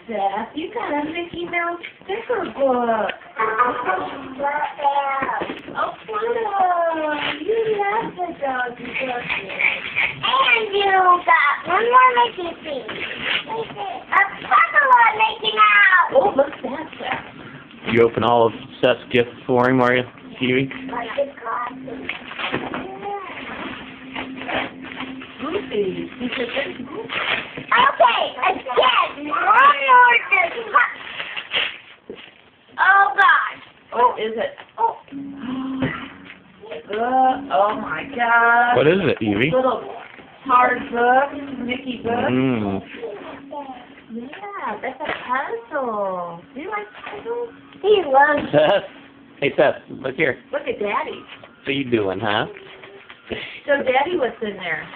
Seth. You got a Mickey Mouse sticker book. Oh, Pluto. You love the doggy book. And you got one more Mickey piece. A Pokemon Mickey Mouse. Oh, look at that, Seth. You open all of Seth's gifts for him, are you, Kiwi? Like his glasses. Goofy. He said, "That's Goofy." Okay, again, one more thing. Oh gosh. Oh, is it? Oh. Oh my God. What is it, Evie? Little hard book, Mickey book. Mm. Yeah, that's a puzzle. Do you like puzzles? He loves Seth? Hey, Seth, look here. Look at Daddy. What are you doing, huh? So Daddy, what's in there?